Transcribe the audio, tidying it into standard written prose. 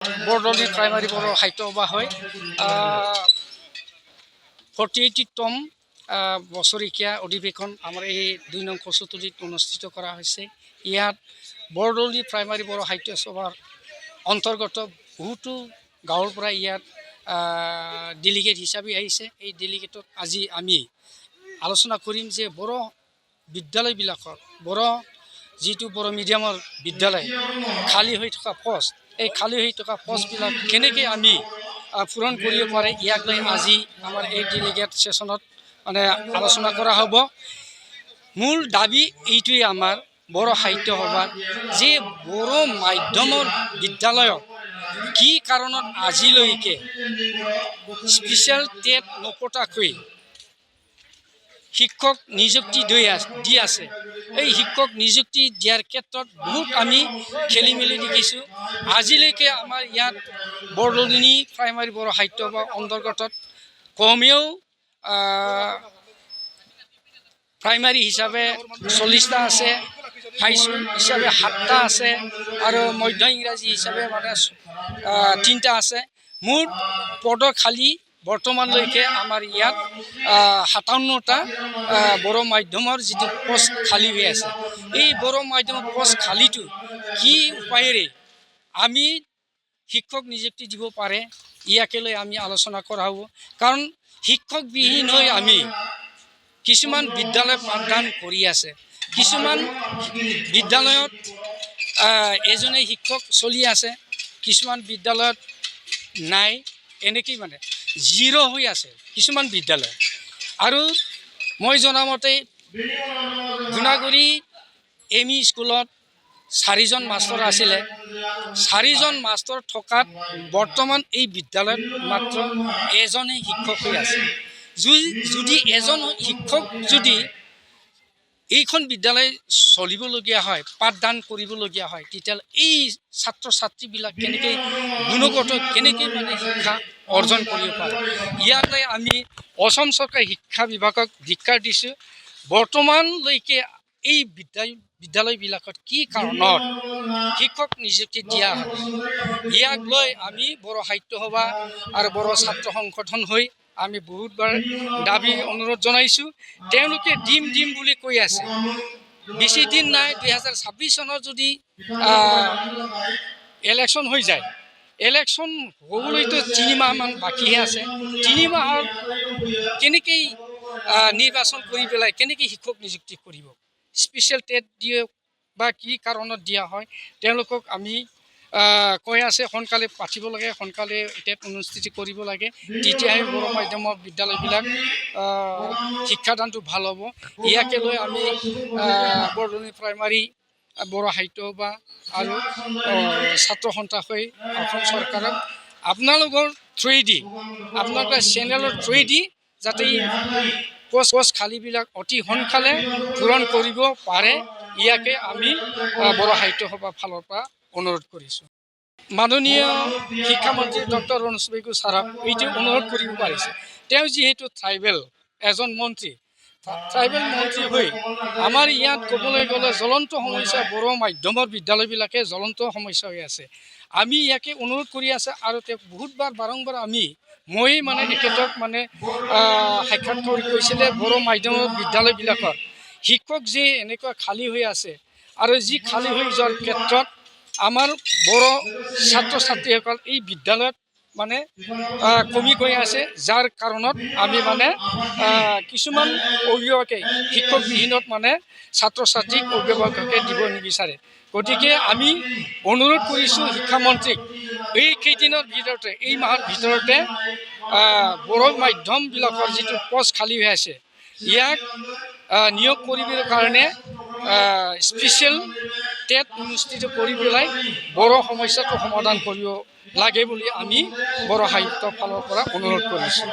বৰদলী primary Bodo সাহিত্য সভা হয় 48তম বছৰেকীয়া অধিৱেশন আমাৰ এই 2 নং কচুতলিত অনুষ্ঠিত কৰা হৈছে। ইয়াত বৰদলী প্ৰাইমাৰী বড়ো সাহিত্য সভাৰ অন্তৰ্গত বহুতো গাঁৱৰ পৰা ইয়াত ডেলিগেট হিচাপে আহিছে। এই ডেলিগেটত আজি আমি আলোচনা কৰিম যে বড়ো বিদ্যালয়বিলাকৰ যিটো বড়ো মিডিয়ামৰ বিদ্যালয় খালী হৈ থকা পোষ্ট, এই খালী হৈ থকা পোষ্টবিলাক কেনেকৈ আমি পূৰণ কৰিব পাৰে, ইয়াক লৈ আজি আমাৰ এই ডেলিগেট ছেশ্যনত মানে আলোচনা কৰা হ'ব। মূল দাবী এইটোৱে আমাৰ বড়ো সাহিত্য সভাৰ যে বড়ো মাধ্যমৰ বিদ্যালয়ত কি কাৰণত আজিলৈকে স্পেচিয়েল টেট নপতাকৈ শিক্ষক নিযুক্তি দি আছে। এই শিক্ষক নিযুক্তি দিয়াৰ ক্ষেত্ৰত বহুত আমি খেলি মেলি দেখিছোঁ। আজিলৈকে আমাৰ ইয়াত বৰদলী প্ৰাইমাৰী বড়ো সাহিত্য সভাৰ অন্তৰ্গত কমেও প্ৰাইমাৰী হিচাপে 40টা আছে, হাইস্কুল হিচাপে 7টা আছে আৰু মধ্য ইংৰাজী হিচাপে মানে 3টা আছে। মুঠ পদ খালী বৰ্তমানলৈকে আমাৰ ইয়াত 57টা বড়ো মাধ্যমৰ যিটো পোষ্ট খালী হৈ আছে। এই বড়ো মাধ্যমৰ পোষ্ট খালীটো কি উপায়েৰে আমি শিক্ষক নিযুক্তি দিব পাৰে, ইয়াকে লৈ আমি আলোচনা কৰা হ'ব। কাৰণ শিক্ষকবিহীন হৈ আমি কিছুমান বিদ্যালয় পাঠদান কৰি আছে, কিছুমান বিদ্যালয়ত এজনে শিক্ষক চলি আছে, কিছুমান বিদ্যালয়ত নাই, এনেকেই মানে জিৰ' হৈ আছে কিছুমান বিদ্যালয়। আৰু মই জনামতে গুণাগুৰি এম ই স্কুলত 4জন মাষ্টৰ আছিলে। 4জন মাষ্টৰ থকাত বৰ্তমান এই বিদ্যালয়ত মাত্ৰ এজনেই শিক্ষক হৈ আছে। যদি এজন শিক্ষক যদি এইখন বিদ্যালয় চলিবলগীয়া হয়, পাঠদান কৰিবলগীয়া হয়, তেতিয়াহ'লে এই ছাত্ৰ ছাত্ৰীবিলাক কেনেকৈ গুণগত কেনেকৈ মানে শিক্ষা অৰ্জন কৰিব পাৰে। ইয়াতে আমি অসম চৰকাৰী শিক্ষা বিভাগক ধিক্কাৰ দিছোঁ। বৰ্তমানলৈকে এই বিদ্যালয়বিলাকত কি কাৰণত শিক্ষক নিযুক্তি দিয়া হয়, ইয়াক লৈ আমি বড়ো সাহিত্য সভা আৰু বড়ো ছাত্ৰ সংগঠন হৈ আমি বহুতবাৰ দাবী অনুৰোধ জনাইছোঁ। তেওঁলোকে দিম বুলি কৈ আছে। বেছি দিন নাই, 2026 চনত যদি ইলেকশ্যন হৈ যায়, ইলেকশ্যন হ'বলৈতো 3 মাহমান বাকীহে আছে। 3 মাহত কেনেকৈ নিৰ্বাচন কৰি পেলাই কেনেকৈ শিক্ষক নিযুক্তি কৰিব, স্পেচিয়েল টেট দিয়ে বা কি কাৰণত দিয়া হয়, তেওঁলোকক আমি কৈ আছে সোনকালে পাতিব লাগে, সোনকালে টেট অনুষ্ঠিত কৰিব লাগে, তেতিয়াহে বড়ো মাধ্যমৰ বিদ্যালয়বিলাক শিক্ষাদানটো ভাল হ'ব। ইয়াকে লৈ আমি বৰদলী প্ৰাইমাৰী বড়ো সাহিত্য সভা আৰু ছাত্ৰ সন্থা হৈ অসম চৰকাৰক আপোনালোকৰ থ্ৰুৱেদি, আপোনালোকৰ চেনেলৰ থ্ৰুৱেদি যাতে পোষ্ট খালীবিলাক অতি সোনকালে পূৰণ কৰিব পাৰে, ইয়াকে আমি বড়ো সাহিত্য সভাৰ ফালৰ পৰা অনুৰোধ কৰিছোঁ। মাননীয় শিক্ষামন্ত্ৰী ডক্টৰ ৰণোজ পেগু ছাৰক এইটো অনুৰোধ কৰিব পাৰিছে। তেওঁ যিহেতু ট্ৰাইবেল এজন মন্ত্ৰী, ট্ৰাইবেল মন্ত্ৰী হৈ আমাৰ ইয়াত ক'বলৈ গ'লে জ্বলন্ত সমস্যা বড়ো মাধ্যমৰ বিদ্যালয়বিলাকে জ্বলন্ত সমস্যা হৈ আছে। আমি ইয়াকে অনুৰোধ কৰি আছে আৰু তেওঁক বহুতবাৰ বাৰম্বাৰ মই মানে তেখেতক মানে সাক্ষাৎ কৰি কৈছিলে বড়ো মাধ্যমৰ বিদ্যালয়বিলাকত শিক্ষক যে এনেকুৱা খালী হৈ আছে আৰু যি খালী হৈ যোৱাৰ ক্ষেত্ৰত আমাৰ বড়ো ছাত্ৰ ছাত্ৰীসকল এই বিদ্যালয়ত মানে কমি গৈ আছে, যাৰ কাৰণত আমি মানে কিছুমান অভিভাৱকে শিক্ষকবিহীনত মানে ছাত্ৰ ছাত্ৰীক অভিভাৱকে দিব নিবিচাৰে। গতিকে আমি অনুৰোধ কৰিছোঁ শিক্ষামন্ত্ৰীক এই কেইদিনৰ ভিতৰতে, এই মাহৰ ভিতৰতে বড়ো মাধ্যমবিলাকৰ যিটো পোষ্ট খালী হৈ আছে, ইয়াক নিয়োগ কৰিবৰ কাৰণে স্পেচিয়েল টেট অনুষ্ঠিত কৰি পেলাই বড়ো সমস্যাটো সমাধান কৰিব লাগে বুলি আমি বড়ো সাহিত্যৰ ফালৰ পৰা অনুৰোধ কৰিছোঁ।